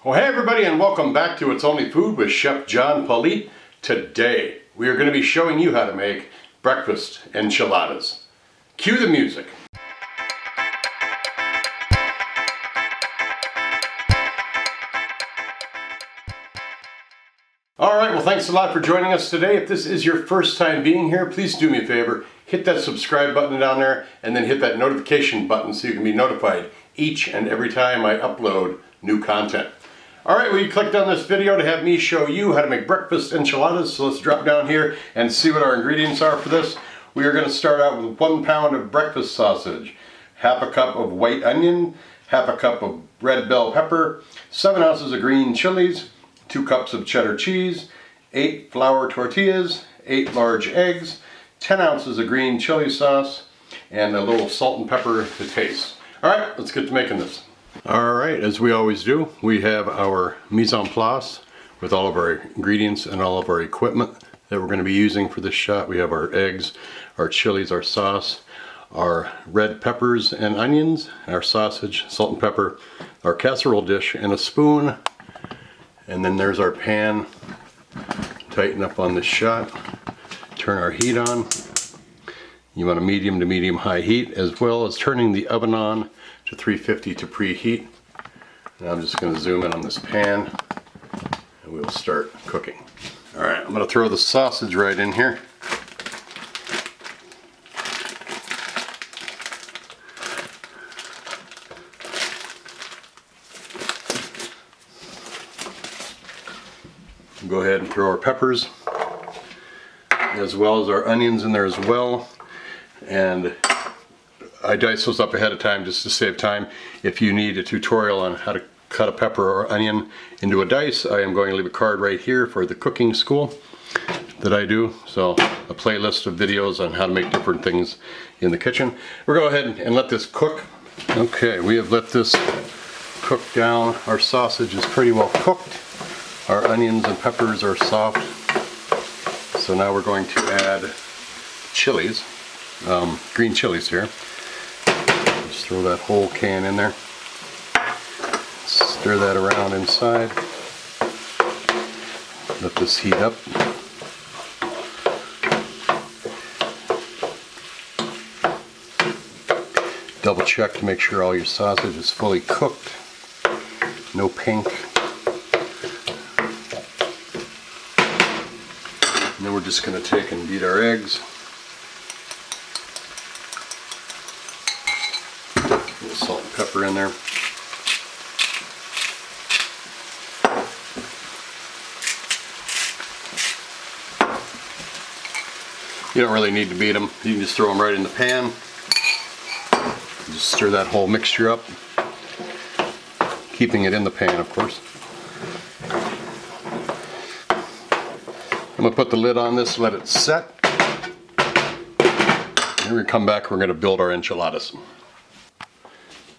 Well, hey everybody, and welcome back to It's Only Food with Chef John Politte. Today we are going to be showing you how to make breakfast enchiladas. Cue the music. Alright, well thanks a lot for joining us today. If this is your first time being here, please do me a favor, hit that subscribe button down there and then hit that notification button so you can be notified each and every time I upload new content. Alright, well you clicked on this video to have me show you how to make breakfast enchiladas, so let's drop down here and see what our ingredients are for this. We are going to start out with 1 pound of breakfast sausage, half a cup of white onion, half a cup of red bell pepper, 7 ounces of green chilies, 2 cups of cheddar cheese, 8 flour tortillas, 8 large eggs, 10 ounces of green chili sauce, and a little salt and pepper to taste. Alright, let's get to making this. Alright, as we always do, we have our mise en place with all of our ingredients and all of our equipment that we're going to be using for this shot. We have our eggs, our chilies, our sauce, our red peppers and onions, our sausage, salt and pepper, our casserole dish, and a spoon. And then there's our pan. Tighten up on this shot. Turn our heat on. You want a medium to medium high heat, as well as turning the oven on to 350 to preheat. Now I'm just going to zoom in on this pan and we'll start cooking. Alright, I'm going to throw the sausage right in here. Go ahead and throw our peppers as well as our onions in there as well. And I dice those up ahead of time just to save time. If you need a tutorial on how to cut a pepper or onion into a dice, I am going to leave a card right here for the cooking school that I do. So a playlist of videos on how to make different things in the kitchen. We're going to go ahead and let this cook. Okay, we have let this cook down. Our sausage is pretty well cooked. Our onions and peppers are soft. So now we're going to add chilies, green chilies here. Just throw that whole can in there. Stir that around inside. Let this heat up. Double check to make sure all your sausage is fully cooked. No pink. And then we're just going to take and beat our eggs. A little salt and pepper in there. You don't really need to beat them. You can just throw them right in the pan. Just stir that whole mixture up. Keeping it in the pan, of course. I'm going to put the lid on this, let it set. Then we come back, we're going to build our enchiladas.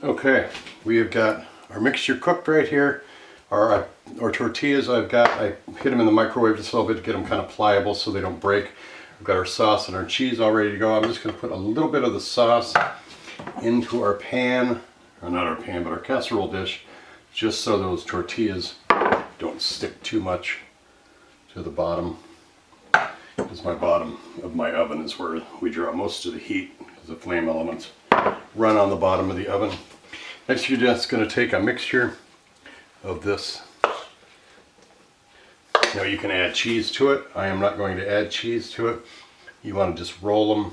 Okay, we have got our mixture cooked right here. Our tortillas I hit them in the microwave just a little bit to get them kind of pliable so they don't break. We've got our sauce and our cheese all ready to go. I'm just going to put a little bit of the sauce into our pan, or not our pan, but our casserole dish, just so those tortillas don't stick too much to the bottom. Because my bottom of my oven is where we draw most of the heat, because the flame elements run on the bottom of the oven. Next, you're just going to take a mixture of this. Now you can add cheese to it. I am not going to add cheese to it. You want to just roll them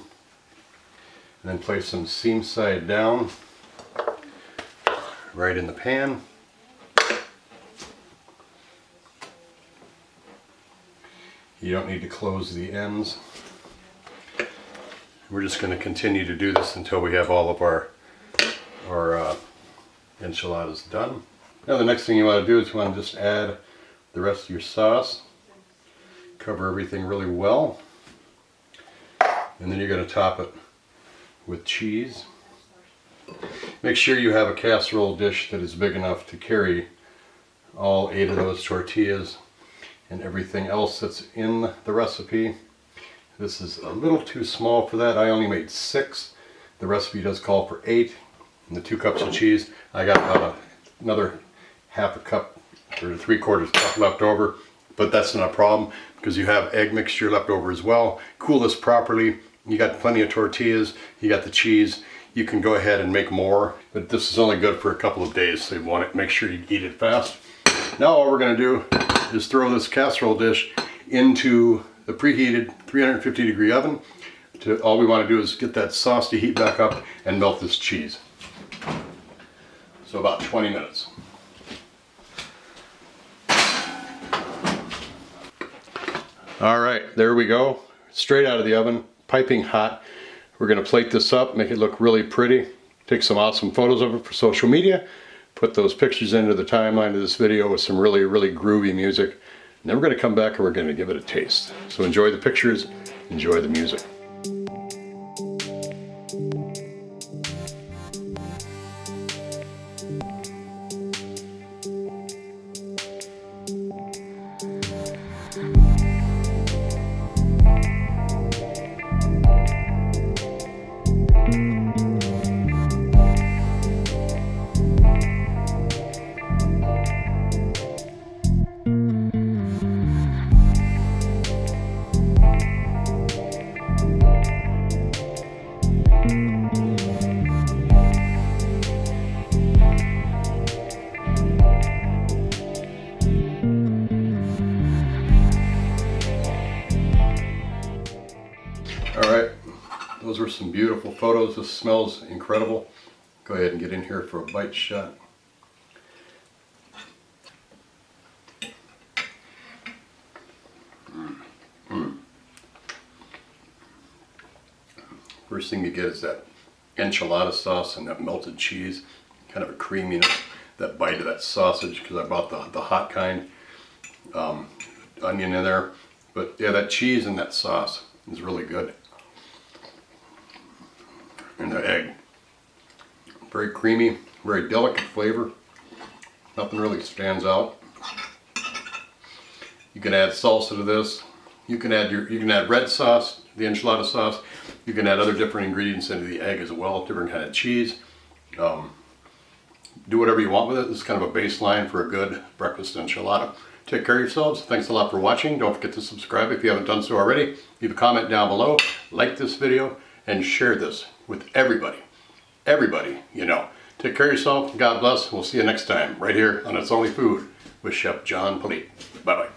and then place them seam side down right in the pan. You don't need to close the ends. We're just going to continue to do this until we have all of our enchiladas done. Now the next thing you want to do is you want to just add the rest of your sauce. Cover everything really well. And then you're going to top it with cheese. Make sure you have a casserole dish that is big enough to carry all 8 of those tortillas and everything else that's in the recipe. This is a little too small for that. I only made 6. The recipe does call for 8. And the 2 cups of cheese, I got about another half a cup or 3/4 cup left over, but that's not a problem because you have egg mixture left over as well. Cool this properly. You got plenty of tortillas, you got the cheese. You can go ahead and make more, but this is only good for a couple of days, so you want to make sure you eat it fast. Now all we're going to do is throw this casserole dish into the preheated 350-degree oven. All we want to do is get that sauce to heat back up and melt this cheese. So about 20 minutes. All right, there we go. Straight out of the oven, piping hot. We're going to plate this up, make it look really pretty, take some awesome photos of it for social media, put those pictures into the timeline of this video with some really, really groovy music. And then we're going to come back and we're going to give it a taste. So enjoy the pictures, enjoy the music. Alright, those were some beautiful photos. This smells incredible. Go ahead and get in here for a bite shot. First thing you get is that enchilada sauce and that melted cheese. Kind of a creaminess, that bite of that sausage, because I bought the hot kind. Onion in there. But yeah, that cheese and that sauce is really good. And the egg. Very creamy, very delicate flavor. Nothing really stands out. You can add salsa to this. You can add red sauce, the enchilada sauce. You can add other different ingredients into the egg as well, different kind of cheese. Do whatever you want with it. This is kind of a baseline for a good breakfast enchilada. Take care of yourselves. Thanks a lot for watching. Don't forget to subscribe if you haven't done so already. Leave a comment down below, like this video, and share this with everybody. Everybody you know. Take care of yourself. God bless. We'll see you next time right here on It's Only Food with Chef John Politte. Bye-bye.